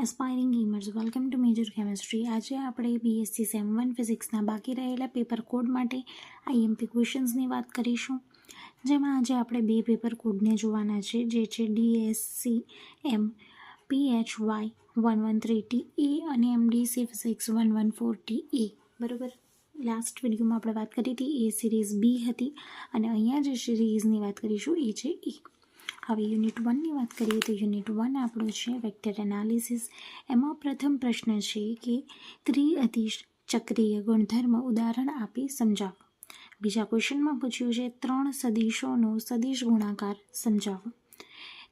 Aspiring gamers, welcome to major chemistry. આજે આપણે BSc same 1 ફિઝિક્સના બાકી રહેલા પેપર કોડ માટે IMP ક્વેશ્ચન્સની વાત કરીશું, જેમાં આજે આપણે બે પેપર કોડને જોવાના છે, જે છે DSCM PHY 113TA અને MDC ફિઝિક્સ 114TA. બરાબર, લાસ્ટ વિડીયોમાં આપણે વાત કરી હતી એ સિરીઝ B હતી અને અહીંયા જે સિરીઝની વાત કરીશું એ છે E. હવે યુનિટ 1ની વાત કરીએ તો યુનિટ 1 આપણો છે વેક્ટર એનાલિસિસ. એમાં પ્રથમ પ્રશ્ન છે કે ત્રિઅધિચક્રીય ગુણધર્મ ઉદાહરણ આપી સમજાવો. બીજા ક્વેશ્ચનમાં પૂછ્યું છે 3 સદિશોનો સદિશ ગુણાકાર સમજાવો.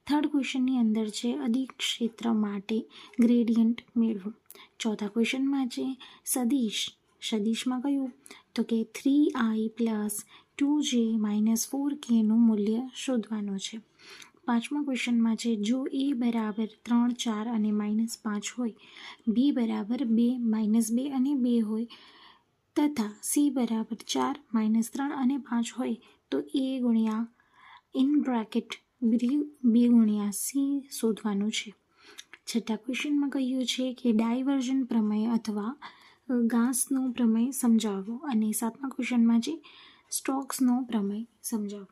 થર્ડ ક્વેશ્ચનની અંદર છે અધિક ક્ષેત્ર માટે ગ્રેડિયન્ટ મેળવો. ચોથા ક્વેશ્ચનમાં છે સદિશમાં કયું તો કે 3i + 2j - 4kનું મૂલ્ય શોધવાનું છે. પાંચમા ક્વેશ્ચનમાં છે જો a બરાબર 3, 4 અને -5 હોય, b બરાબર 2, -2 અને 2 હોય તથા c બરાબર 4, -3 અને 5 હોય તો a ગુણ્યા b ગુણ્યા c શોધવાનું છે. છઠ્ઠા ક્વેશ્ચનમાં કહ્યું છે કે ડાયવર્જન પ્રમેય અથવા ગાસનો પ્રમેય સમજાવો અને સાતમા ક્વેશ્ચનમાં છે સ્ટોક્સનો પ્રમેય સમજાવો.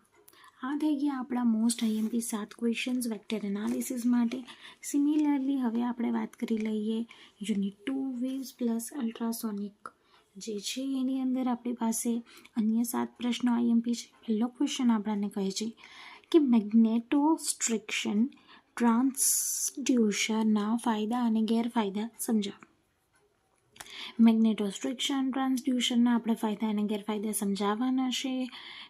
આ થઈ ગયા આપણા most IMP 7 questions vector analysis માટે. સિમિલરલી હવે આપણે વાત કરી લઈએ યુનિટ 2 વેવ્સ પ્લસ અલ્ટ્રાસોનિક જે છે એની અંદર આપણી પાસે અન્ય 7 પ્રશ્નો IMP છે. પહેલો ક્વેશ્ચન આપણને કહે છે કે મેગ્નેટોસ્ટ્રિક્શન ટ્રાન્સડ્યુસરના ફાયદા અને ગેરફાયદા સમજાવો. મેગ્નેટોસ્ટ્રિક્શન ટ્રાન્સડ્યુસરના આપણે ફાયદા અને ગેરફાયદા સમજાવવાના છે.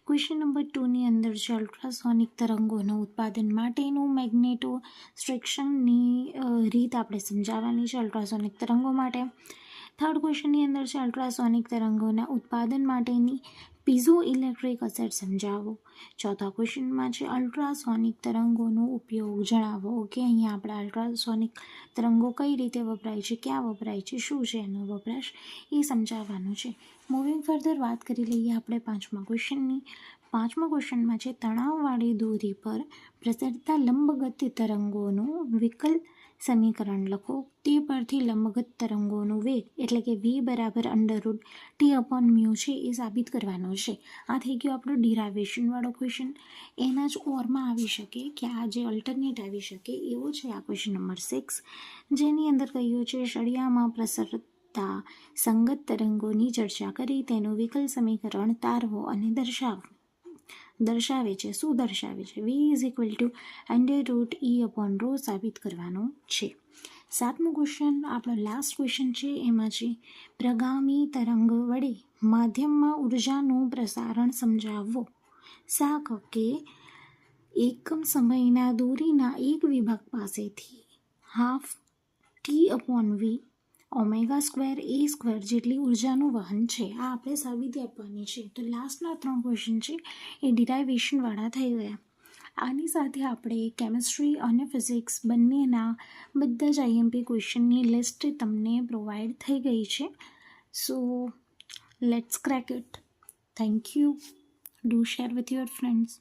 ક્વેશ્ચન નંબર 2ની અંદર છે અલ્ટ્રાસોનિક તરંગોનું ઉત્પાદન માટેનું મેગ્નેટોસ્ટ્રિક્શનની રીત આપણે સમજાવવાની છે અલ્ટ્રાસોનિક તરંગો માટે. થર્ડ ક્વેશ્ચનની અંદર છે અલ્ટ્રાસોનિક તરંગોના ઉત્પાદન માટેની પીઝો ઇલેક્ટ્રિક અસર સમજાવો. ચોથા ક્વેશ્ચનમાં છે અલ્ટ્રાસોનિક તરંગોનો ઉપયોગ જણાવો. ઓકે, અહીંયા આપણે અલ્ટ્રાસોનિક તરંગો કઈ રીતે વપરાય છે, ક્યાં વપરાય છે, શું છે એનો વપરાશ એ સમજાવવાનું છે. મૂવિંગ ફર્ધર વાત કરી લઈએ આપણે પાંચમા ક્વેશ્ચનની. પાંચમા ક્વેશ્ચનમાં છે તણાવવાળી દોરી પર પ્રસરતા લંબગત તરંગોનું વિકલ સમીકરણ લખો. તે પરથી લંબગત તરંગોનું વેગ એટલે કે v બરાબર √T/μ છે એ સાબિત કરવાનો છે. આ થઈ ગયો આપણો ડિરાઇવેશનવાળો ક્વેશ્ચન. એના જ ઓરમાં આવી શકે કે આ જે અલ્ટરનેટ આવી શકે એવો છે આ ક્વેશ્ચન નંબર 6, જેની અંદર કહ્યું છે સળિયામાં પ્રસરતા સંગત તરંગોની ચર્ચા કરી તેનું વિકલ સમીકરણ તારવો અને દર્શાવે છે. શું દર્શાવે છે? v √E/ρ સાબિત કરવાનું છે. સાતમું ક્વેશ્ચન આપણો લાસ્ટ ક્વેશ્ચન છે. એમાં છે પ્રગામી તરંગ વડે માધ્યમમાં ઉર્જાનું પ્રસારણ સમજાવો. શાક કે એકમ સમયના દોરીના એક વિભાગ પાસેથી ½ T/v ω²a² જેટલી ઉર્જાનું વહન છે. આ આપણે સાબિતી આપવાની છે. તો લાસ્ટના 3 ક્વેશ્ચન છે એ ડિરાઇવેશનવાળા થઈ ગયા. આની સાથે આપણે કેમેસ્ટ્રી અને ફિઝિક્સ બંનેના બધા જ IMP ક્વેશ્ચનની લિસ્ટ તમને પ્રોવાઈડ થઈ ગઈ છે. So let's crack it. Thank you. Do share with your friends.